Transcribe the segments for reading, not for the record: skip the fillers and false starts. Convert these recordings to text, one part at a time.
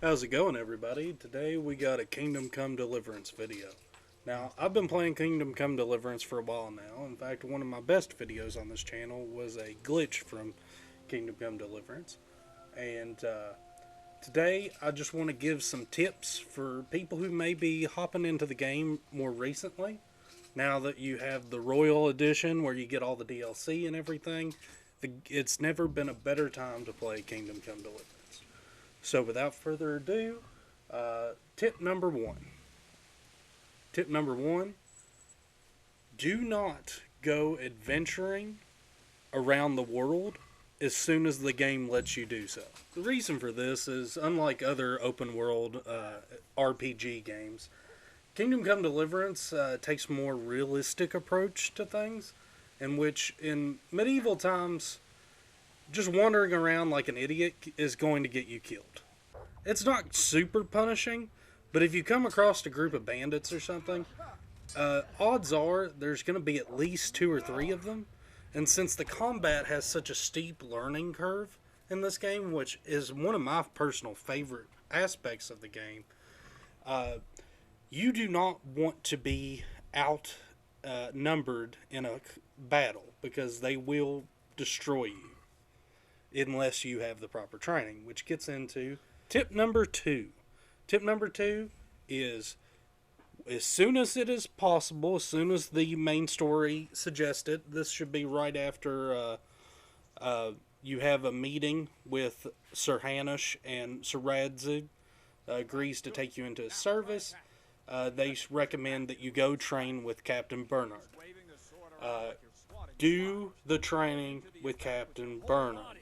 How's it going, everybody? Today we got a Kingdom Come Deliverance video. Now, I've been playing Kingdom Come Deliverance for a while now. In fact, one of my best videos on this channel was a glitch from Kingdom Come Deliverance. And today I just want to give some tips for people who may be hopping into the game more recently. Now that you have the Royal Edition where you get all the DLC and everything, it's never been a better time to play Kingdom Come Deliverance. So without further ado, tip number one. Tip number one, do not go adventuring around the world as soon as the game lets you do so. The reason for this is, unlike other open world RPG games, Kingdom Come Deliverance takes a more realistic approach to things, in which in medieval times, just wandering around like an idiot is going to get you killed. It's not super punishing, but if you come across a group of bandits or something, odds are there's going to be at least 2 or 3 of them. And since the combat has such a steep learning curve in this game, which is one of my personal favorite aspects of the game, you do not want to be outnumbered in a battle, because they will destroy you unless you have the proper training, which gets into tip number 2. Tip number 2 is, as soon as it is possible, as soon as the main story suggests it, this should be right after you have a meeting with Sir Hanush and Sir Radzig agrees to take you into his service. They recommend that you go train with Captain Bernard. Do the training with Captain Bernard.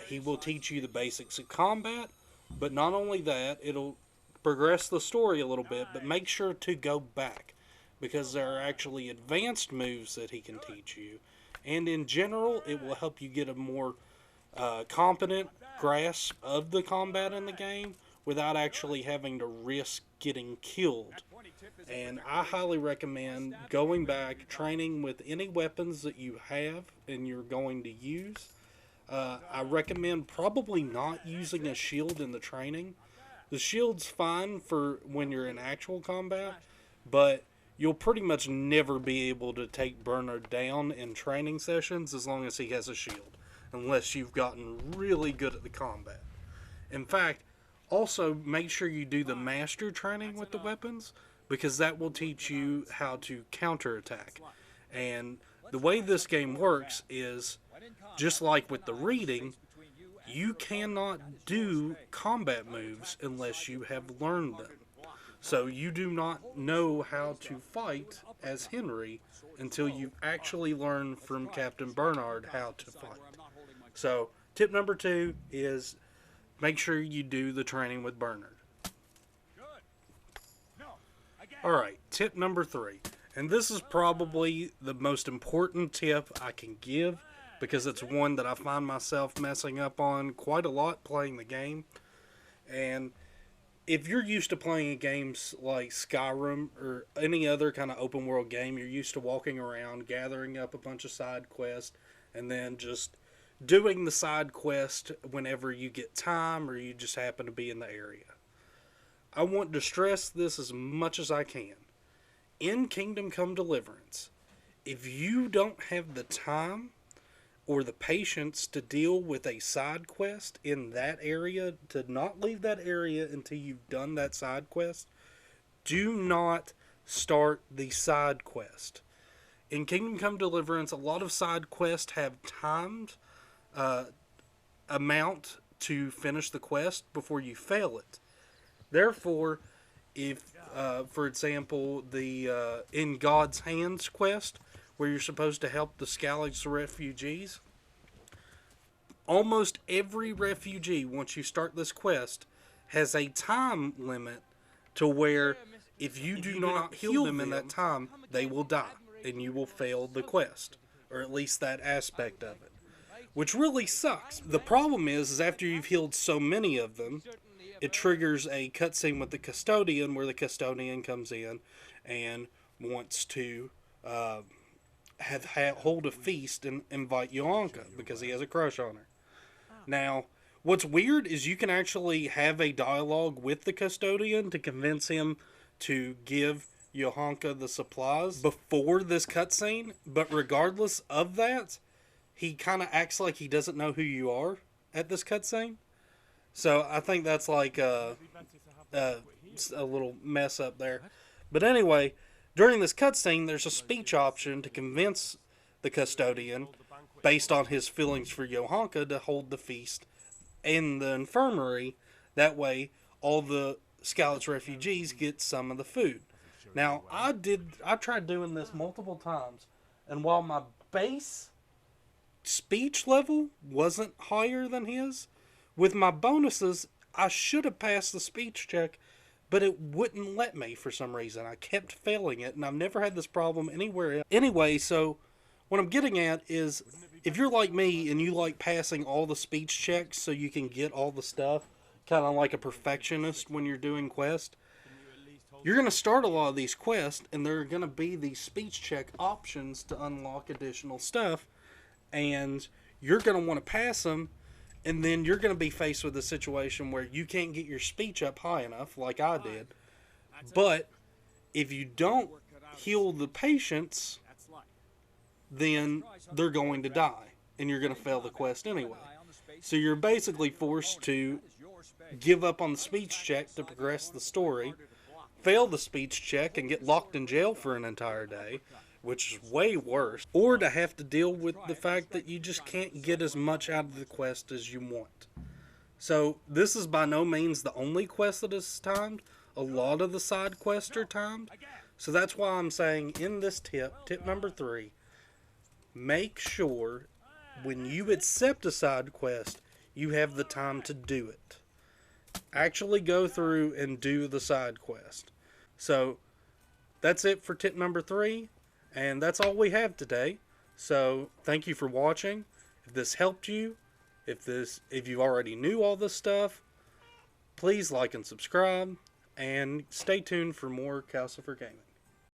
He will teach you the basics of combat, but not only that, it'll progress the story a little bit, but make sure to go back, because there are actually advanced moves that he can teach you, and in general, it will help you get a more competent grasp of the combat in the game without actually having to risk getting killed. And I highly recommend going back, training with any weapons that you have and you're going to use. I recommend probably not using a shield in the training. The shield's fine for when you're in actual combat, but you'll pretty much never be able to take Bernard down in training sessions as long as he has a shield, unless you've gotten really good at the combat. In fact, also make sure you do the master training with the weapons, because that will teach you how to counterattack. And the way this game works is, just like with the reading, you cannot do combat moves unless you have learned them. So you do not know how to fight as Henry until you actually learn from Captain Bernard how to fight. So tip number 2 is make sure you do the training with Bernard. Alright, tip number 3. And this is probably the most important tip I can give, because it's one that I find myself messing up on quite a lot playing the game. And if you're used to playing games like Skyrim or any other kind of open world game, you're used to walking around, gathering up a bunch of side quests, and then just doing the side quest whenever you get time or you just happen to be in the area. I want to stress this as much as I can. In Kingdom Come Deliverance, if you don't have the time or the patience to deal with a side quest in that area, to not leave that area until you've done that side quest, do not start the side quest. In Kingdom Come Deliverance, a lot of side quests have timed amount to finish the quest before you fail it. Therefore, if, for example, the In God's Hands quest, where you're supposed to help the Skalix refugees, almost every refugee, once you start this quest, has a time limit to where if you do not heal them in that time, they will die, and you will fail the quest, or at least that aspect of it, which really sucks. The problem is after you've healed so many of them, it triggers a cutscene with the custodian, where the custodian comes in and wants to hold a feast and invite Yolanda because he has a crush on her. Now, What's weird is you can actually have a dialogue with the custodian to convince him to give Johanka the supplies before this cutscene, but regardless of that, he kind of acts like he doesn't know who you are at this cutscene. So I think that's like a little mess up there. But anyway, during this cutscene, there's a speech option to convince the custodian, based on his feelings for Johanka, to hold the feast in the infirmary. That way, all the Scouts refugees get some of the food. Now, I tried doing this multiple times, and while my base speech level wasn't higher than his, with my bonuses, I should have passed the speech check, but it wouldn't let me for some reason. I kept failing it, and I've never had this problem anywhere else. Anyway, so what I'm getting at is, if you're like me and you like passing all the speech checks so you can get all the stuff, kind of like a perfectionist when you're doing quests, you're going to start a lot of these quests, and there are going to be these speech check options to unlock additional stuff, and you're going to want to pass them, and then you're going to be faced with a situation where you can't get your speech up high enough, like I did. But if you don't heal the patients, then they're going to die, and you're going to fail the quest anyway. So you're basically forced to give up on the speech check to progress the story, fail the speech check, and get locked in jail for an entire day, which is way worse, or to have to deal with the fact that you just can't get as much out of the quest as you want. So this is by no means the only quest that is timed. A lot of the side quests are timed. So that's why I'm saying in this tip number 3, make sure when you accept a side quest, you have the time to do it. Actually go through and do the side quest. So that's it for tip number 3. And that's all we have today. So thank you for watching. If this helped you, if you already knew all this stuff, please like and subscribe, and stay tuned for more Calcifer Gaming.